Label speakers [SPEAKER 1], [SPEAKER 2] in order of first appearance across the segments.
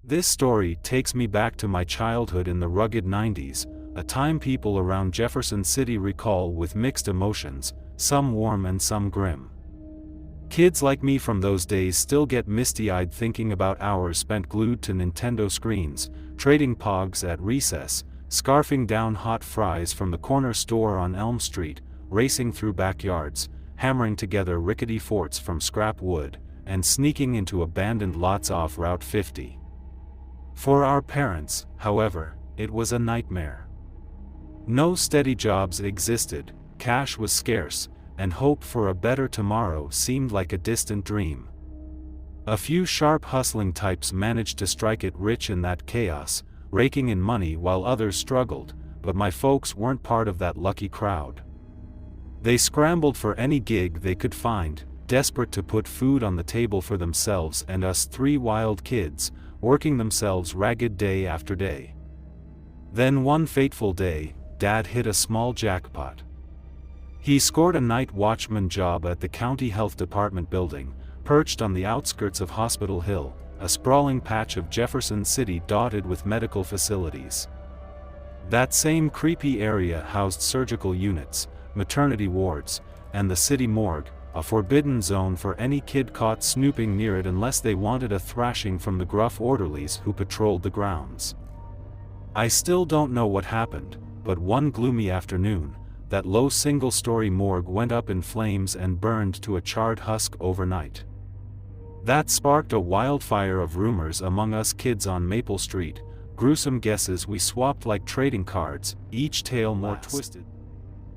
[SPEAKER 1] This story takes me back to my childhood in the rugged 90s, a time people around Jefferson City recall with mixed emotions, some warm and some grim. Kids like me from those days still get misty-eyed thinking about hours spent glued to Nintendo screens, trading pogs at recess, scarfing down hot fries from the corner store on Elm Street, racing through backyards, hammering together rickety forts from scrap wood, and sneaking into abandoned lots off Route 50. For our parents, however, it was a nightmare. No steady jobs existed, cash was scarce, and hope for a better tomorrow seemed like a distant dream. A few sharp hustling types managed to strike it rich in that chaos, raking in money while others struggled, but my folks weren't part of that lucky crowd. They scrambled for any gig they could find, desperate to put food on the table for themselves and us three wild kids, working themselves ragged day after day. Then one fateful day, Dad hit a small jackpot. He scored a night watchman job at the County Health Department building, perched on the outskirts of Hospital Hill, a sprawling patch of Jefferson City dotted with medical facilities. That same creepy area housed surgical units, maternity wards, and the city morgue, a forbidden zone for any kid caught snooping near it unless they wanted a thrashing from the gruff orderlies who patrolled the grounds. I still don't know what happened, but one gloomy afternoon, that low single-story morgue went up in flames and burned to a charred husk overnight. That sparked a wildfire of rumors among us kids on Maple Street, gruesome guesses we swapped like trading cards, each tale more twisted.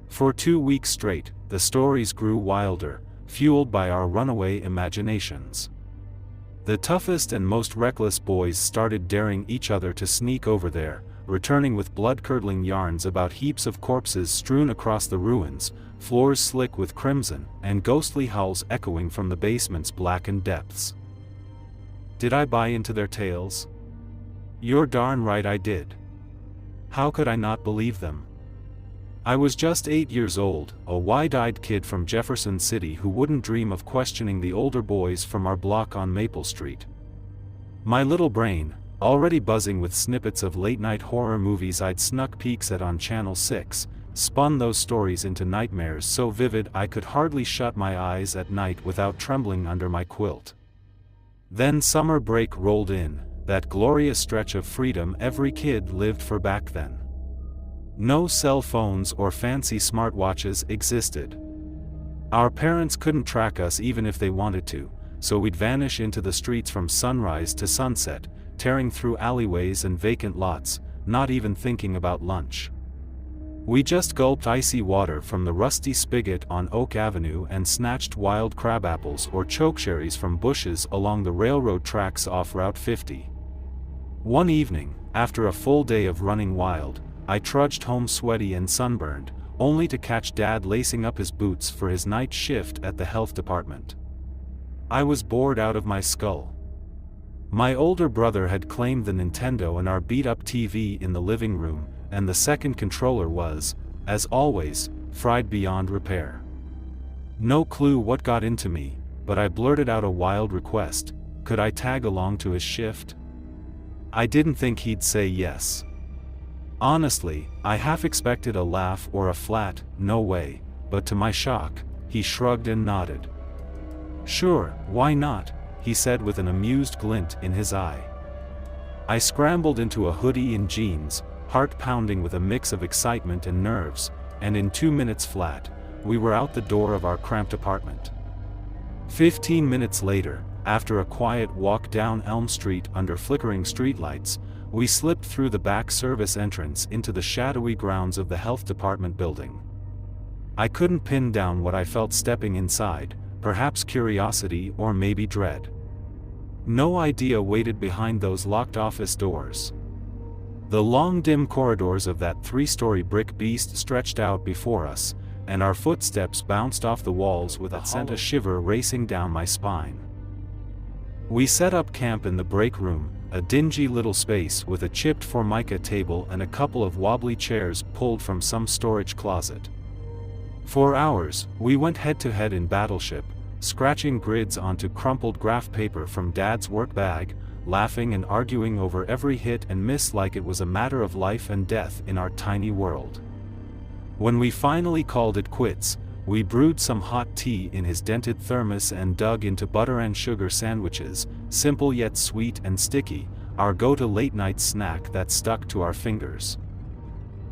[SPEAKER 1] For 2 weeks straight, the stories grew wilder, fueled by our runaway imaginations. The toughest and most reckless boys started daring each other to sneak over there, returning with blood-curdling yarns about heaps of corpses strewn across the ruins, floors slick with crimson, and ghostly howls echoing from the basement's blackened depths. Did I buy into their tales? You're darn right I did. How could I not believe them? I was just 8 years old, a wide-eyed kid from Jefferson City who wouldn't dream of questioning the older boys from our block on Maple Street. My little brain, already buzzing with snippets of late-night horror movies I'd snuck peeks at on Channel 6, spun those stories into nightmares so vivid I could hardly shut my eyes at night without trembling under my quilt. Then summer break rolled in, that glorious stretch of freedom every kid lived for back then. No cell phones or fancy smartwatches existed. Our parents couldn't track us even if they wanted to, so we'd vanish into the streets from sunrise to sunset, tearing through alleyways and vacant lots, not even thinking about lunch. We just gulped icy water from the rusty spigot on Oak Avenue and snatched wild crabapples or chokecherries from bushes along the railroad tracks off Route 50. One evening, after a full day of running wild, I trudged home sweaty and sunburned, only to catch Dad lacing up his boots for his night shift at the health department. I was bored out of my skull. My older brother had claimed the Nintendo and our beat-up TV in the living room, and the second controller was, as always, fried beyond repair. No clue what got into me, but I blurted out a wild request: could I tag along to his shift? I didn't think he'd say yes. Honestly, I half expected a laugh or a flat, "No way," but to my shock, he shrugged and nodded. "Sure, why not?" he said with an amused glint in his eye. I scrambled into a hoodie and jeans, heart pounding with a mix of excitement and nerves, and in 2 minutes flat, we were out the door of our cramped apartment. 15 minutes later, after a quiet walk down Elm Street under flickering streetlights, we slipped through the back service entrance into the shadowy grounds of the health department building. I couldn't pin down what I felt stepping inside, perhaps curiosity or maybe dread. No idea waited behind those locked office doors. The long dim corridors of that 3-story brick beast stretched out before us, and our footsteps bounced off the walls with a sent a shiver racing down my spine. We set up camp in the break room, a dingy little space with a chipped formica table and a couple of wobbly chairs pulled from some storage closet. For hours, we went head-to-head in battleship, scratching grids onto crumpled graph paper from Dad's work bag, laughing and arguing over every hit and miss like it was a matter of life and death in our tiny world. When we finally called it quits, we brewed some hot tea in his dented thermos and dug into butter and sugar sandwiches, simple yet sweet and sticky, our go-to late-night snack that stuck to our fingers.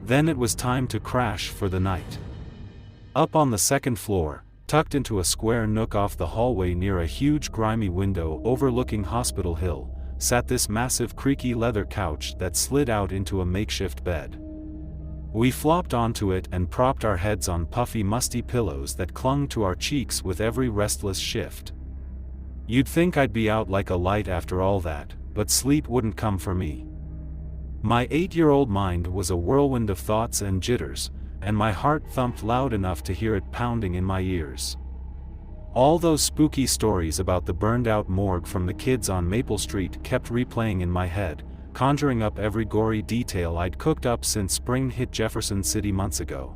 [SPEAKER 1] Then it was time to crash for the night. Up on the second floor, tucked into a square nook off the hallway near a huge grimy window overlooking Hospital Hill, sat this massive creaky leather couch that slid out into a makeshift bed. We flopped onto it and propped our heads on puffy musty pillows that clung to our cheeks with every restless shift. You'd think I'd be out like a light after all that, but sleep wouldn't come for me. My 8-year-old mind was a whirlwind of thoughts and jitters, and my heart thumped loud enough to hear it pounding in my ears. All those spooky stories about the burned-out morgue from the kids on Maple Street kept replaying in my head, conjuring up every gory detail I'd cooked up since spring hit Jefferson City months ago.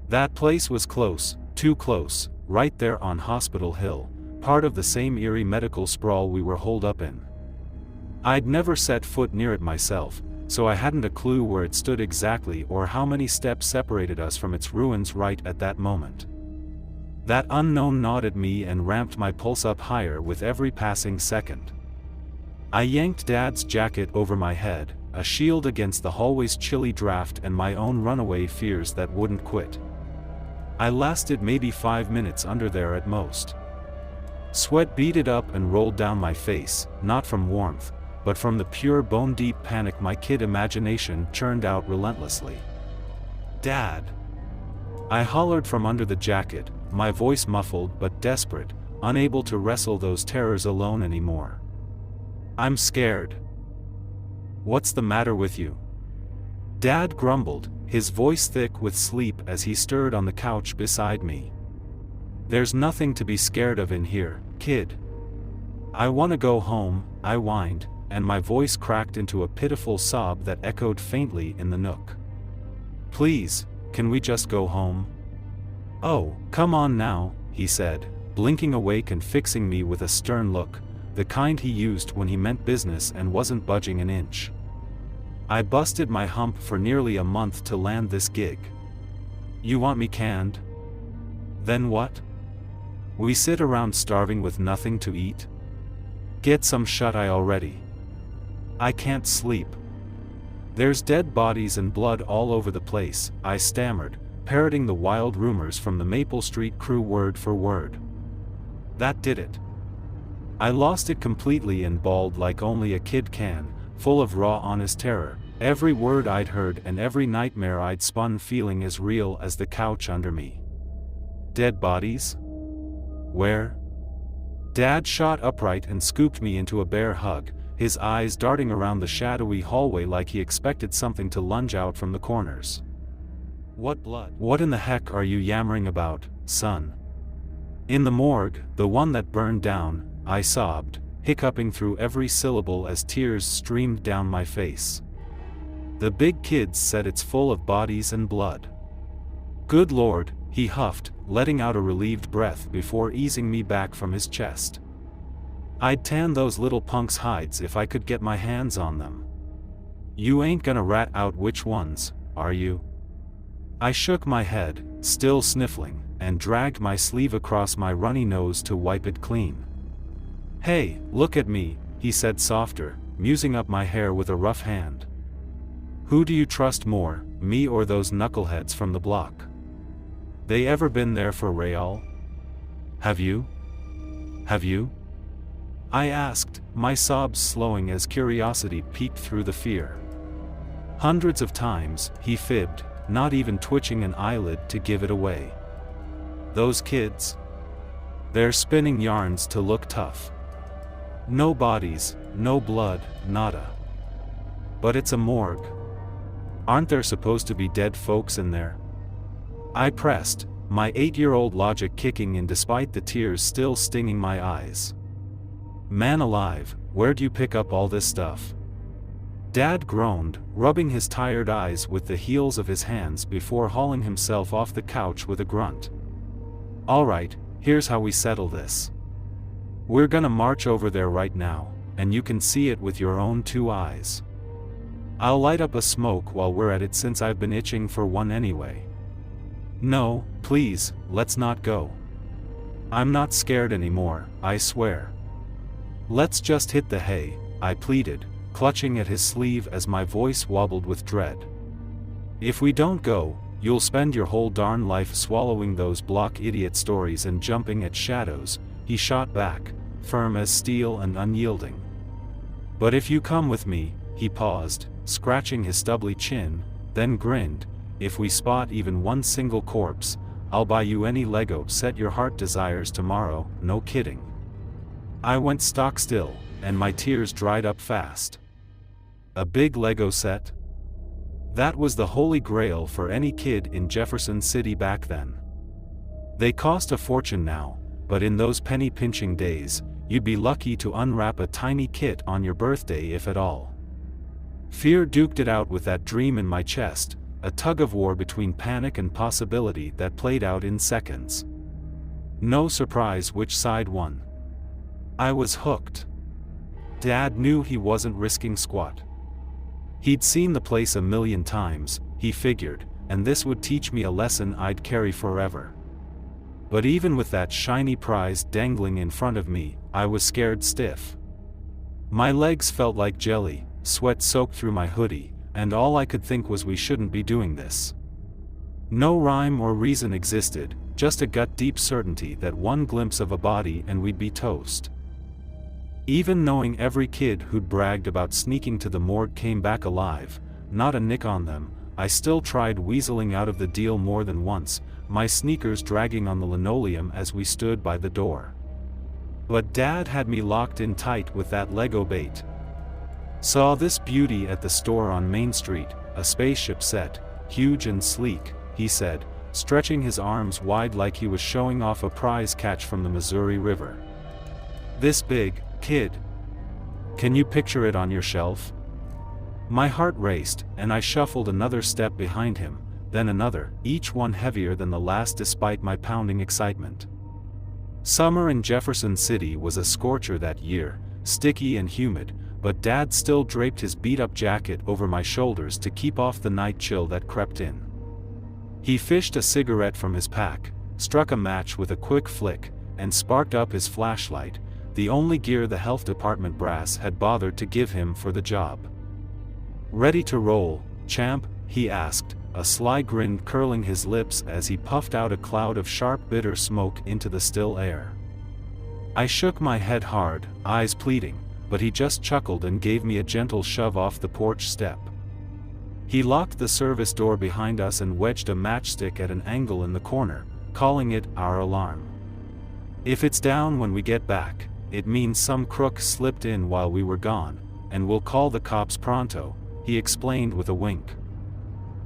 [SPEAKER 1] That place was close, too close, right there on Hospital Hill, part of the same eerie medical sprawl we were holed up in. I'd never set foot near it myself, so I hadn't a clue where it stood exactly or how many steps separated us from its ruins right at that moment. That unknown gnawed at me and ramped my pulse up higher with every passing second. I yanked Dad's jacket over my head, a shield against the hallway's chilly draft and my own runaway fears that wouldn't quit. I lasted maybe 5 minutes under there at most. Sweat beaded up and rolled down my face, not from warmth, but from the pure bone-deep panic my kid imagination churned out relentlessly. "Dad!" I hollered from under the jacket, my voice muffled but desperate, unable to wrestle those terrors alone anymore. "I'm scared." "What's the matter with you?" Dad grumbled, his voice thick with sleep as he stirred on the couch beside me. "There's nothing to be scared of in here, kid." "I want to go home," I whined, and my voice cracked into a pitiful sob that echoed faintly in the nook. "Please, can we just go home?" "Oh, come on now," he said, blinking awake and fixing me with a stern look, the kind he used when he meant business and wasn't budging an inch. I busted my hump for nearly a month to land this gig. "You want me canned? Then what? We sit around starving with nothing to eat? Get some shut-eye already. I can't sleep. There's dead bodies and blood all over the place," I stammered, parroting the wild rumors from the Maple Street crew word for word. That did it. I lost it completely and bawled like only a kid can, full of raw honest terror, every word I'd heard and every nightmare I'd spun feeling as real as the couch under me. "Dead bodies? Where?" Dad shot upright and scooped me into a bear hug, his eyes darting around the shadowy hallway like he expected something to lunge out from the corners. "What blood? What in the heck are you yammering about, son?" "In the morgue, the one that burned down," I sobbed, hiccuping through every syllable as tears streamed down my face. "The big kids said it's full of bodies and blood." "Good Lord," he huffed, letting out a relieved breath before easing me back from his chest. "I'd tan those little punks' hides if I could get my hands on them." "You ain't gonna rat out which ones, are you?" I shook my head, still sniffling, and dragged my sleeve across my runny nose to wipe it clean. "Hey, look at me," he said softer, musing up my hair with a rough hand. "Who do you trust more, me or those knuckleheads from the block? They ever been there for Real? Have you? Have you?" I asked, my sobs slowing as curiosity peeked through the fear. "Hundreds of times," he fibbed, not even twitching an eyelid to give it away. "Those kids? They're spinning yarns to look tough. No bodies, no blood, nada. But it's a morgue. Aren't there supposed to be dead folks in there?" I pressed, my 8-year-old logic kicking in despite the tears still stinging my eyes. "Man alive, where'd you pick up all this stuff?" Dad groaned, rubbing his tired eyes with the heels of his hands before hauling himself off the couch with a grunt. "All right, here's how we settle this. We're gonna march over there right now, and you can see it with your own 2 eyes. I'll light up a smoke while we're at it since I've been itching for one anyway. No, please, let's not go. I'm not scared anymore, I swear. Let's just hit the hay, I pleaded, clutching at his sleeve as my voice wobbled with dread. If we don't go, you'll spend your whole darn life swallowing those block idiot stories and jumping at shadows, he shot back, firm as steel and unyielding. But if you come with me, he paused, scratching his stubbly chin, then grinned, if we spot even one single corpse, I'll buy you any Lego set your heart desires tomorrow, no kidding. I went stock still, and my tears dried up fast. A big Lego set? That was the holy grail for any kid in Jefferson City back then. They cost a fortune now, but in those penny-pinching days, you'd be lucky to unwrap a tiny kit on your birthday if at all. Fear duked it out with that dream in my chest, a tug-of-war between panic and possibility that played out in seconds. No surprise which side won. I was hooked. Dad knew he wasn't risking squat. He'd seen the place a million times, he figured, and this would teach me a lesson I'd carry forever. But even with that shiny prize dangling in front of me, I was scared stiff. My legs felt like jelly, sweat soaked through my hoodie, and all I could think was we shouldn't be doing this. No rhyme or reason existed, just a gut-deep certainty that one glimpse of a body and we'd be toast. Even knowing every kid who'd bragged about sneaking to the morgue came back alive, not a nick on them, I still tried weaseling out of the deal more than once, my sneakers dragging on the linoleum as we stood by the door. But Dad had me locked in tight with that Lego bait. Saw this beauty at the store on Main Street, a spaceship set, huge and sleek, he said, stretching his arms wide like he was showing off a prize catch from the Missouri River. This big, kid. Can you picture it on your shelf? My heart raced, and I shuffled another step behind him, then another, each one heavier than the last despite my pounding excitement. Summer in Jefferson City was a scorcher that year, sticky and humid, but Dad still draped his beat-up jacket over my shoulders to keep off the night chill that crept in. He fished a cigarette from his pack, struck a match with a quick flick, and sparked up his flashlight, the only gear the health department brass had bothered to give him for the job. "Ready to roll, champ?" he asked, a sly grin curling his lips as he puffed out a cloud of sharp bitter smoke into the still air. I shook my head hard, eyes pleading, but he just chuckled and gave me a gentle shove off the porch step. He locked the service door behind us and wedged a matchstick at an angle in the corner, calling it our alarm. "If it's down when we get back, it means some crook slipped in while we were gone, and we'll call the cops pronto," he explained with a wink.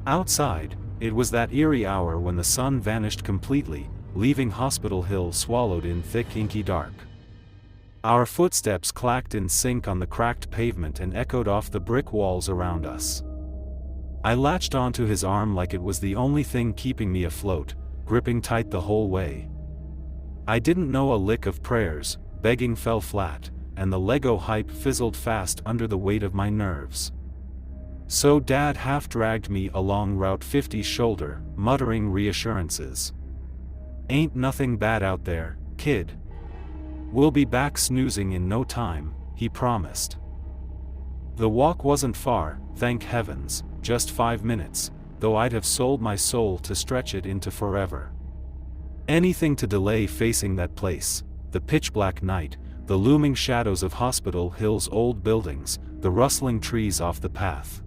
[SPEAKER 1] Outside, it was that eerie hour when the sun vanished completely, leaving Hospital Hill swallowed in thick inky dark. Our footsteps clacked in sync on the cracked pavement and echoed off the brick walls around us. I latched onto his arm like it was the only thing keeping me afloat, gripping tight the whole way. I didn't know a lick of prayers, begging fell flat, and the Lego hype fizzled fast under the weight of my nerves. So Dad half-dragged me along Route 50's shoulder, muttering reassurances. "Ain't nothing bad out there, kid. We'll be back snoozing in no time," he promised. The walk wasn't far, thank heavens, just 5 minutes, though I'd have sold my soul to stretch it into forever. Anything to delay facing that place, the pitch-black night, the looming shadows of Hospital Hill's old buildings, the rustling trees off the path.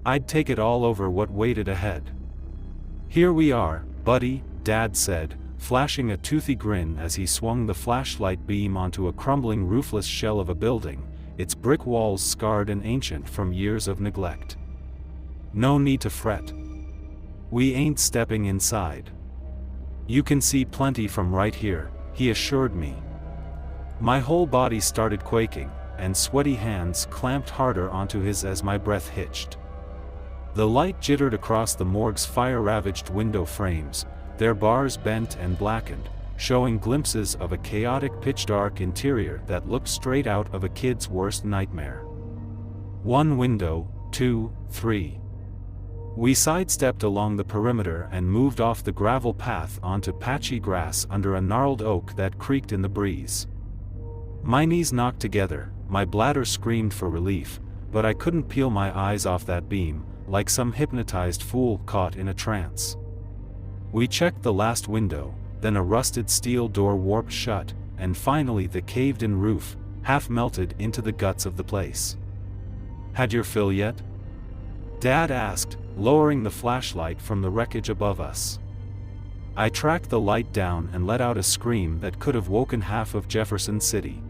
[SPEAKER 1] I'd take it all over what waited ahead. "Here we are, buddy," Dad said, flashing a toothy grin as he swung the flashlight beam onto a crumbling roofless shell of a building, its brick walls scarred and ancient from years of neglect. "No need to fret. We ain't stepping inside. You can see plenty from right here," he assured me. My whole body started quaking, and sweaty hands clamped harder onto his as my breath hitched. The light jittered across the morgue's fire-ravaged window frames, their bars bent and blackened, showing glimpses of a chaotic pitch-dark interior that looked straight out of a kid's worst nightmare. 1 window, 2, 3. We sidestepped along the perimeter and moved off the gravel path onto patchy grass under a gnarled oak that creaked in the breeze. My knees knocked together, my bladder screamed for relief, but I couldn't peel my eyes off that beam, like some hypnotized fool caught in a trance. We checked the last window, then a rusted steel door warped shut, and finally the caved-in roof, half melted into the guts of the place. "Had your fill yet?" Dad asked, lowering the flashlight from the wreckage above us. I tracked the light down and let out a scream that could have woken half of Jefferson City.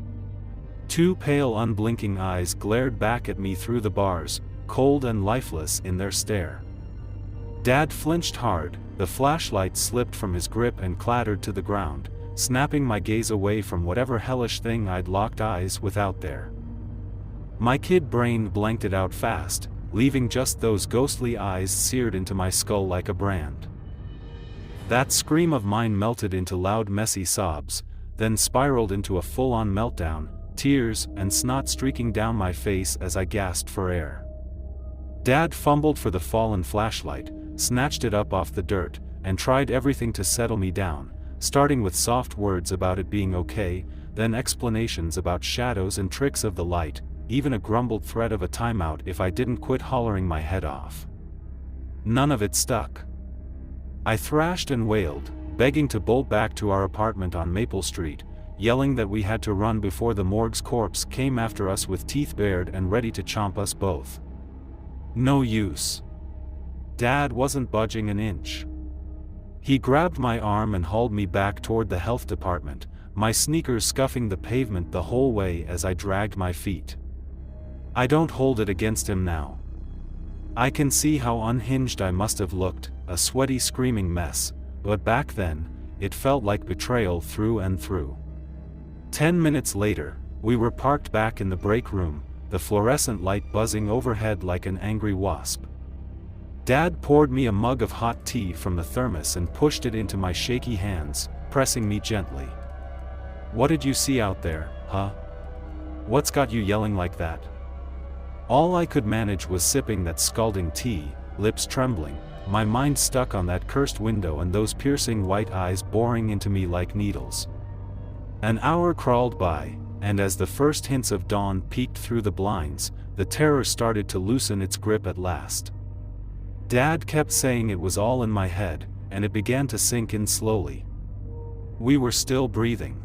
[SPEAKER 1] 2 pale unblinking eyes glared back at me through the bars, cold and lifeless in their stare. Dad flinched hard, the flashlight slipped from his grip and clattered to the ground, snapping my gaze away from whatever hellish thing I'd locked eyes with out there. My kid brain blanked it out fast, leaving just those ghostly eyes seared into my skull like a brand. That scream of mine melted into loud messy sobs, then spiraled into a full-on meltdown, tears and snot streaking down my face as I gasped for air. Dad fumbled for the fallen flashlight, snatched it up off the dirt, and tried everything to settle me down, starting with soft words about it being okay, then explanations about shadows and tricks of the light, even a grumbled threat of a timeout if I didn't quit hollering my head off. None of it stuck. I thrashed and wailed, begging to bolt back to our apartment on Maple Street, yelling that we had to run before the morgue's corpse came after us with teeth bared and ready to chomp us both. No use. Dad wasn't budging an inch. He grabbed my arm and hauled me back toward the health department, my sneakers scuffing the pavement the whole way as I dragged my feet. I don't hold it against him now. I can see how unhinged I must have looked, a sweaty screaming mess, but back then, it felt like betrayal through and through. 10 minutes later, we were parked back in the break room, the fluorescent light buzzing overhead like an angry wasp. Dad poured me a mug of hot tea from the thermos and pushed it into my shaky hands, pressing me gently. "What did you see out there, huh? What's got you yelling like that?" All I could manage was sipping that scalding tea, lips trembling, my mind stuck on that cursed window and those piercing white eyes boring into me like needles. An hour crawled by, and as the first hints of dawn peeked through the blinds, the terror started to loosen its grip at last. Dad kept saying it was all in my head, and it began to sink in slowly. We were still breathing.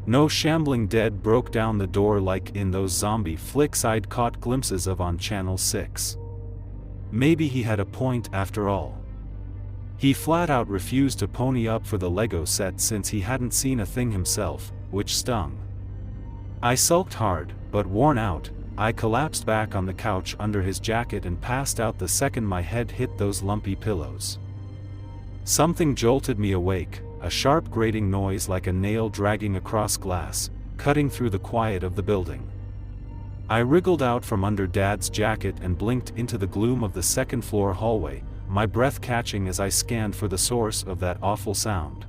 [SPEAKER 1] No shambling dead broke down the door like in those zombie flicks I'd caught glimpses of on Channel 6. Maybe he had a point after all. He flat out refused to pony up for the Lego set since he hadn't seen a thing himself, which stung. I sulked hard, but worn out, I collapsed back on the couch under his jacket and passed out the second my head hit those lumpy pillows. Something jolted me awake, a sharp grating noise like a nail dragging across glass, cutting through the quiet of the building. I wriggled out from under Dad's jacket and blinked into the gloom of the second-floor hallway, my breath catching as I scanned for the source of that awful sound.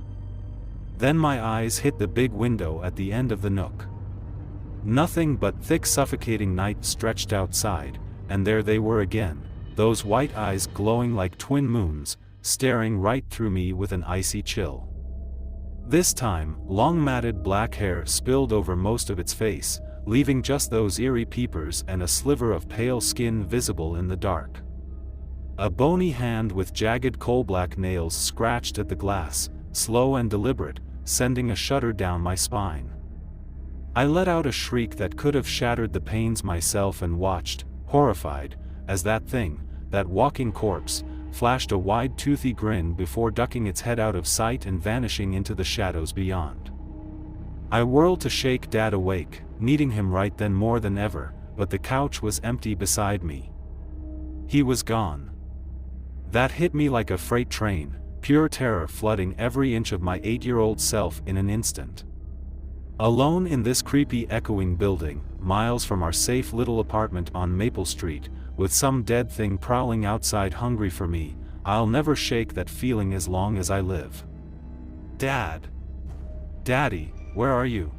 [SPEAKER 1] Then my eyes hit the big window at the end of the nook. Nothing but thick suffocating night stretched outside, and there they were again, those white eyes glowing like twin moons, staring right through me with an icy chill. This time, long matted black hair spilled over most of its face, leaving just those eerie peepers and a sliver of pale skin visible in the dark. A bony hand with jagged coal-black nails scratched at the glass, slow and deliberate, sending a shudder down my spine. I let out a shriek that could have shattered the panes myself and watched, horrified, as that thing, that walking corpse, flashed a wide toothy grin before ducking its head out of sight and vanishing into the shadows beyond. I whirled to shake Dad awake, needing him right then more than ever, but the couch was empty beside me. He was gone. That hit me like a freight train, pure terror flooding every inch of my 8-year-old self in an instant. Alone in this creepy echoing building, miles from our safe little apartment on Maple Street, with some dead thing prowling outside hungry for me, I'll never shake that feeling as long as I live. Dad. "Daddy, where are you?"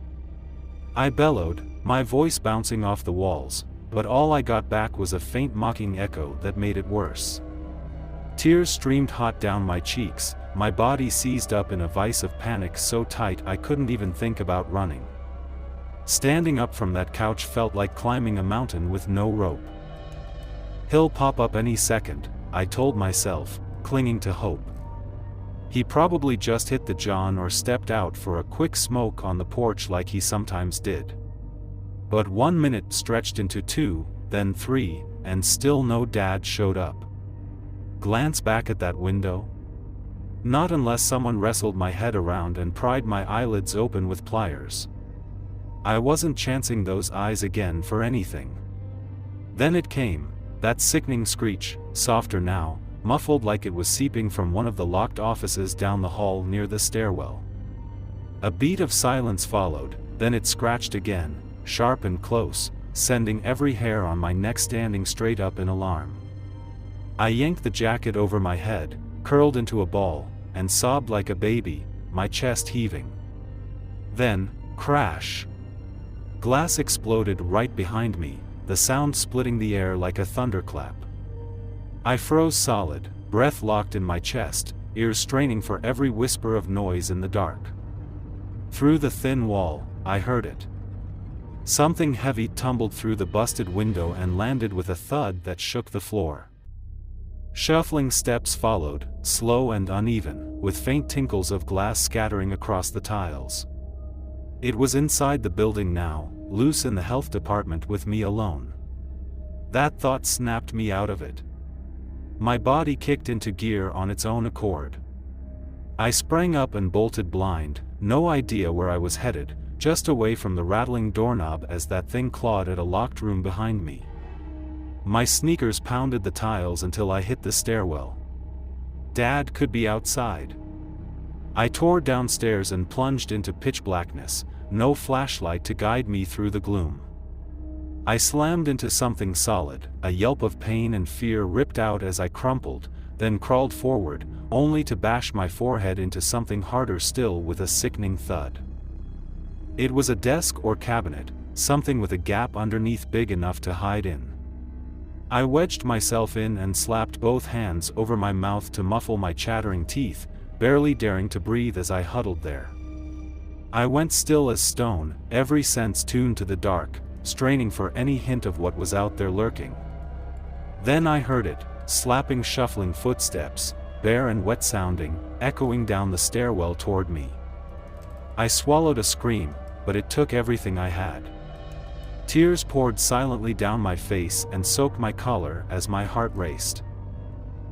[SPEAKER 1] I bellowed, my voice bouncing off the walls, but all I got back was a faint mocking echo that made it worse. Tears streamed hot down my cheeks, my body seized up in a vice of panic so tight I couldn't even think about running. Standing up from that couch felt like climbing a mountain with no rope. "He'll pop up any second," I told myself, clinging to hope. He probably just hit the john or stepped out for a quick smoke on the porch like he sometimes did. But 1 minute stretched into 2, then 3, and still no Dad showed up. Glance back at that window? Not unless someone wrestled my head around and pried my eyelids open with pliers. I wasn't chancing those eyes again for anything. Then it came, that sickening screech, softer now, muffled like it was seeping from one of the locked offices down the hall near the stairwell. A beat of silence followed, then it scratched again, sharp and close, sending every hair on my neck standing straight up in alarm. I yanked the jacket over my head, curled into a ball, and sobbed like a baby, my chest heaving. Then, crash! Glass exploded right behind me, the sound splitting the air like a thunderclap. I froze solid, breath locked in my chest, ears straining for every whisper of noise in the dark. Through the thin wall, I heard it. Something heavy tumbled through the busted window and landed with a thud that shook the floor. Shuffling steps followed, slow and uneven, with faint tinkles of glass scattering across the tiles. It was inside the building now, loose in the health department with me alone. That thought snapped me out of it. My body kicked into gear on its own accord. I sprang up and bolted blind, no idea where I was headed, just away from the rattling doorknob as that thing clawed at a locked room behind me. My sneakers pounded the tiles until I hit the stairwell. Dad could be outside. I tore downstairs and plunged into pitch blackness, no flashlight to guide me through the gloom. I slammed into something solid, a yelp of pain and fear ripped out as I crumpled, then crawled forward, only to bash my forehead into something harder still with a sickening thud. It was a desk or cabinet, something with a gap underneath big enough to hide in. I wedged myself in and slapped both hands over my mouth to muffle my chattering teeth, barely daring to breathe as I huddled there. I went still as stone, every sense tuned to the dark, straining for any hint of what was out there lurking. Then I heard it, slapping, shuffling footsteps, bare and wet sounding, echoing down the stairwell toward me. I swallowed a scream, but it took everything I had. Tears poured silently down my face and soaked my collar as my heart raced.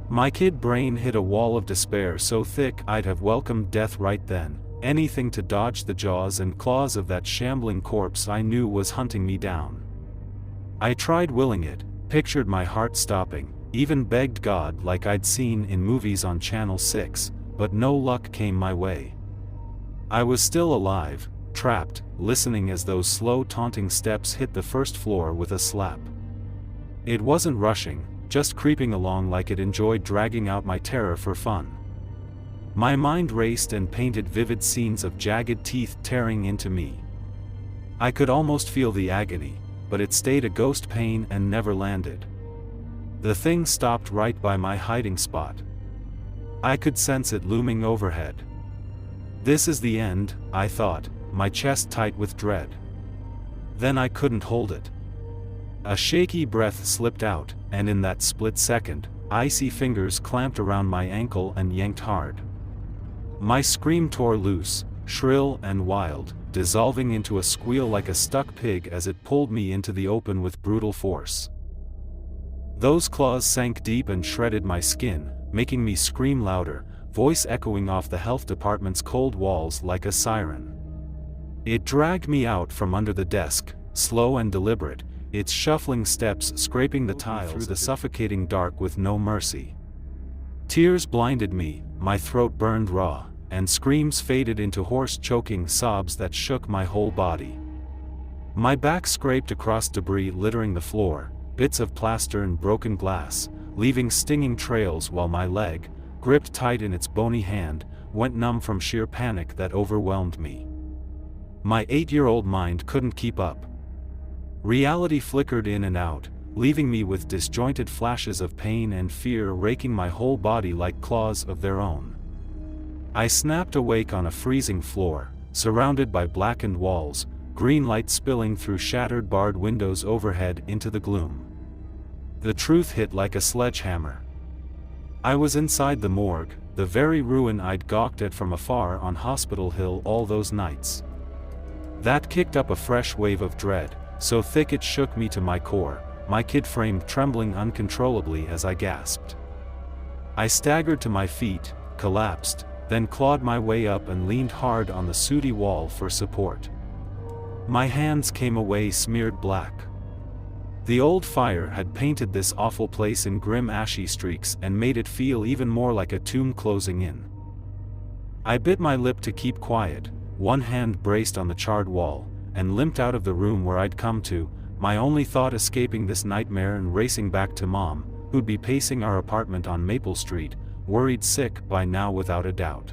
[SPEAKER 1] My kid brain hit a wall of despair so thick I'd have welcomed death right then, anything to dodge the jaws and claws of that shambling corpse I knew was hunting me down. I tried willing it, pictured my heart stopping, even begged God like I'd seen in movies on Channel 6, but no luck came my way. I was still alive, trapped, listening as those slow taunting steps hit the first floor with a slap. It wasn't rushing, just creeping along like it enjoyed dragging out my terror for fun. My mind raced and painted vivid scenes of jagged teeth tearing into me. I could almost feel the agony, but it stayed a ghost pain and never landed. The thing stopped right by my hiding spot. I could sense it looming overhead. This is the end, I thought, my chest tight with dread. Then I couldn't hold it. A shaky breath slipped out, and in that split second, icy fingers clamped around my ankle and yanked hard. My scream tore loose, shrill and wild, dissolving into a squeal like a stuck pig as it pulled me into the open with brutal force. Those claws sank deep and shredded my skin, making me scream louder, voice echoing off the health department's cold walls like a siren. It dragged me out from under the desk, slow and deliberate, its shuffling steps scraping the tiles through the suffocating dark with no mercy. Tears blinded me, my throat burned raw, and screams faded into hoarse choking sobs that shook my whole body. My back scraped across debris littering the floor, bits of plaster and broken glass, leaving stinging trails while my leg, gripped tight in its bony hand, went numb from sheer panic that overwhelmed me. My 8-year-old mind couldn't keep up. Reality flickered in and out, leaving me with disjointed flashes of pain and fear raking my whole body like claws of their own. I snapped awake on a freezing floor, surrounded by blackened walls, green light spilling through shattered barred windows overhead into the gloom. The truth hit like a sledgehammer. I was inside the morgue, the very ruin I'd gawked at from afar on Hospital Hill all those nights. That kicked up a fresh wave of dread, so thick it shook me to my core, my kid frame trembling uncontrollably as I gasped. I staggered to my feet, collapsed, then clawed my way up and leaned hard on the sooty wall for support. My hands came away smeared black. The old fire had painted this awful place in grim ashy streaks and made it feel even more like a tomb closing in. I bit my lip to keep quiet, one hand braced on the charred wall, and limped out of the room where I'd come to, my only thought escaping this nightmare and racing back to Mom, who'd be pacing our apartment on Maple Street, worried sick by now without a doubt.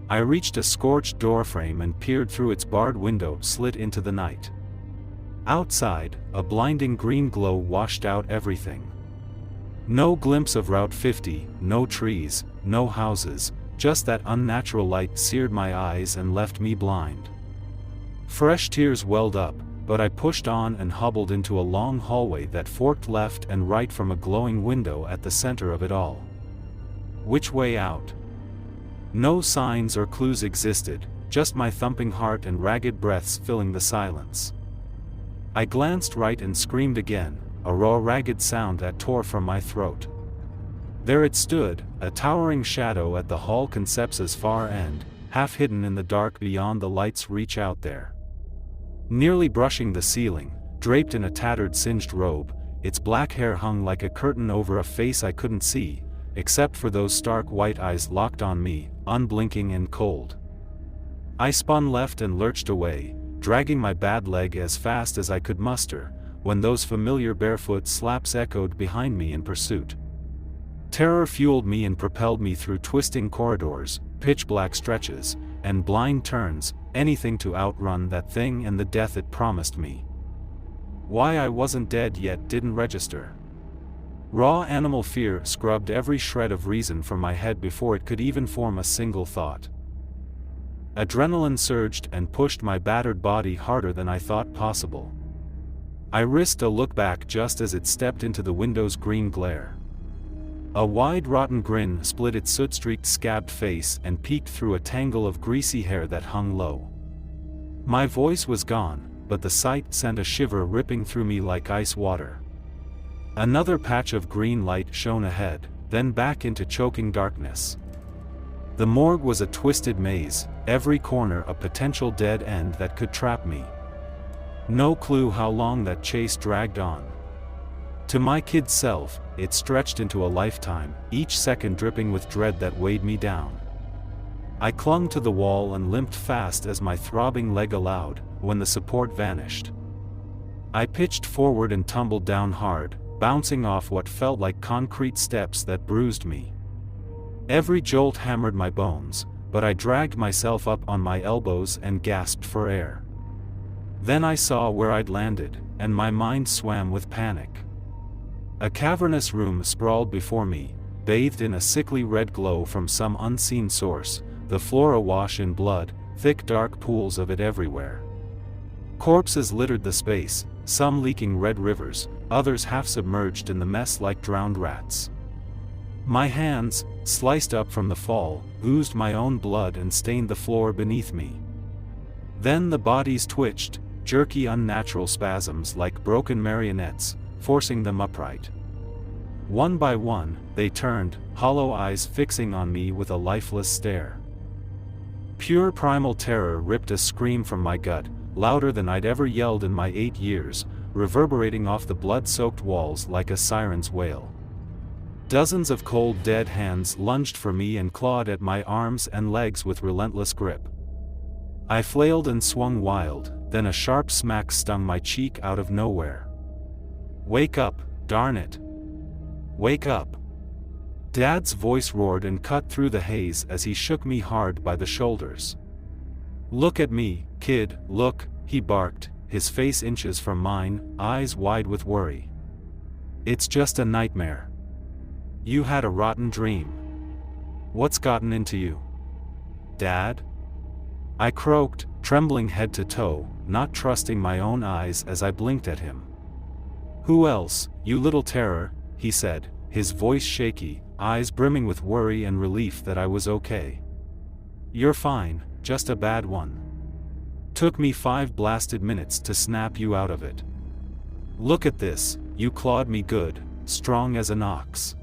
[SPEAKER 1] I reached a scorched doorframe and peered through its barred window slit into the night. Outside, a blinding green glow washed out everything. No glimpse of Route 50, no trees, no houses, just that unnatural light seared my eyes and left me blind. Fresh tears welled up, but I pushed on and hobbled into a long hallway that forked left and right from a glowing window at the center of it all. Which way out? No signs or clues existed, just my thumping heart and ragged breaths filling the silence. I glanced right and screamed again, a raw ragged sound that tore from my throat. There it stood, a towering shadow at the hall concept's far end, half hidden in the dark beyond the light's reach out there. Nearly brushing the ceiling, draped in a tattered singed robe, its black hair hung like a curtain over a face I couldn't see, except for those stark white eyes locked on me, unblinking and cold. I spun left and lurched away, dragging my bad leg as fast as I could muster, when those familiar barefoot slaps echoed behind me in pursuit. Terror fueled me and propelled me through twisting corridors, pitch-black stretches, and blind turns, anything to outrun that thing and the death it promised me. Why I wasn't dead yet didn't register. Raw animal fear scrubbed every shred of reason from my head before it could even form a single thought. Adrenaline surged and pushed my battered body harder than I thought possible. I risked a look back just as it stepped into the window's green glare. A wide rotten grin split its soot-streaked scabbed face and peeked through a tangle of greasy hair that hung low. My voice was gone, but the sight sent a shiver ripping through me like ice water. Another patch of green light shone ahead, then back into choking darkness. The morgue was a twisted maze, every corner a potential dead end that could trap me. No clue how long that chase dragged on. To my kid self, it stretched into a lifetime, each second dripping with dread that weighed me down. I clung to the wall and limped fast as my throbbing leg allowed, when the support vanished. I pitched forward and tumbled down hard, bouncing off what felt like concrete steps that bruised me. Every jolt hammered my bones, but I dragged myself up on my elbows and gasped for air. Then I saw where I'd landed, and my mind swam with panic. A cavernous room sprawled before me, bathed in a sickly red glow from some unseen source, the floor awash in blood, thick dark pools of it everywhere. Corpses littered the space, some leaking red rivers, others half submerged in the mess like drowned rats. My hands, sliced up from the fall, oozed my own blood and stained the floor beneath me. Then the bodies twitched, jerky unnatural spasms like broken marionettes, forcing them upright. One by one, they turned, hollow eyes fixing on me with a lifeless stare. Pure primal terror ripped a scream from my gut, louder than I'd ever yelled in my 8 years, reverberating off the blood-soaked walls like a siren's wail. Dozens of cold dead hands lunged for me and clawed at my arms and legs with relentless grip. I flailed and swung wild, then a sharp smack stung my cheek out of nowhere. "Wake up, darn it! Wake up!" Dad's voice roared and cut through the haze as he shook me hard by the shoulders. Look at me, kid, look, he barked, his face inches from mine, eyes wide with worry. It's just a nightmare. You had a rotten dream. What's gotten into you? Dad? I croaked, trembling head to toe, not trusting my own eyes as I blinked at him. Who else, you little terror, he said, his voice shaky, eyes brimming with worry and relief that I was okay. You're fine, just a bad one. Took me 5 blasted minutes to snap you out of it. Look at this, you clawed me good, strong as an ox.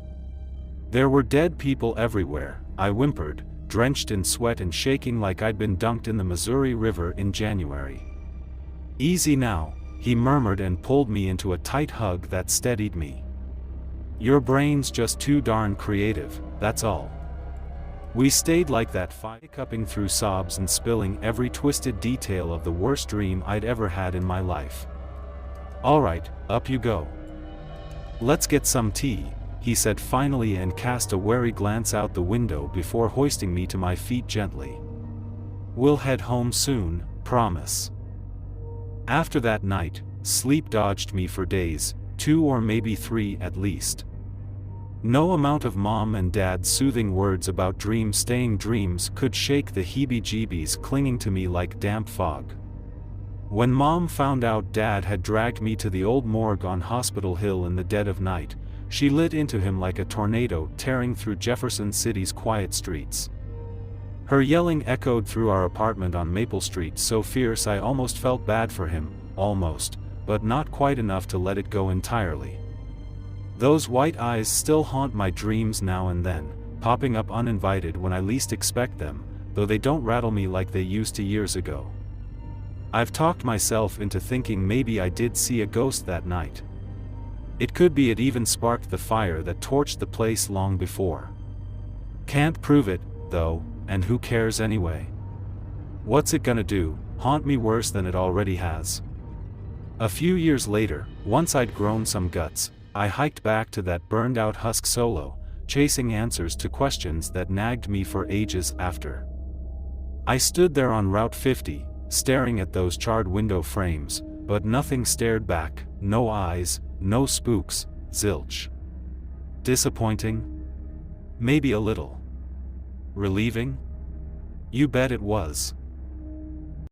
[SPEAKER 1] There were dead people everywhere, I whimpered, drenched in sweat and shaking like I'd been dunked in the Missouri River in January. Easy now, he murmured and pulled me into a tight hug that steadied me. Your brain's just too darn creative, that's all. We stayed like that, hiccuping through sobs and spilling every twisted detail of the worst dream I'd ever had in my life. Alright, up you go. Let's get some tea, he said finally and cast a wary glance out the window before hoisting me to my feet gently. We'll head home soon, promise. After that night, sleep dodged me for days, 2 or maybe 3 at least. No amount of mom and dad's soothing words about dreams staying dreams could shake the heebie-jeebies clinging to me like damp fog. When mom found out dad had dragged me to the old morgue on Hospital Hill in the dead of night, she lit into him like a tornado tearing through Jefferson City's quiet streets. Her yelling echoed through our apartment on Maple Street so fierce I almost felt bad for him, almost, but not quite enough to let it go entirely. Those white eyes still haunt my dreams now and then, popping up uninvited when I least expect them, though they don't rattle me like they used to years ago. I've talked myself into thinking maybe I did see a ghost that night. It could be it even sparked the fire that torched the place long before. Can't prove it, though, and who cares anyway? What's it gonna do, haunt me worse than it already has? A few years later, once I'd grown some guts, I hiked back to that burned-out husk solo, chasing answers to questions that nagged me for ages after. I stood there on Route 50, staring at those charred window frames, but nothing stared back, no eyes, no spooks, zilch. Disappointing? Maybe a little. Relieving? You bet it was.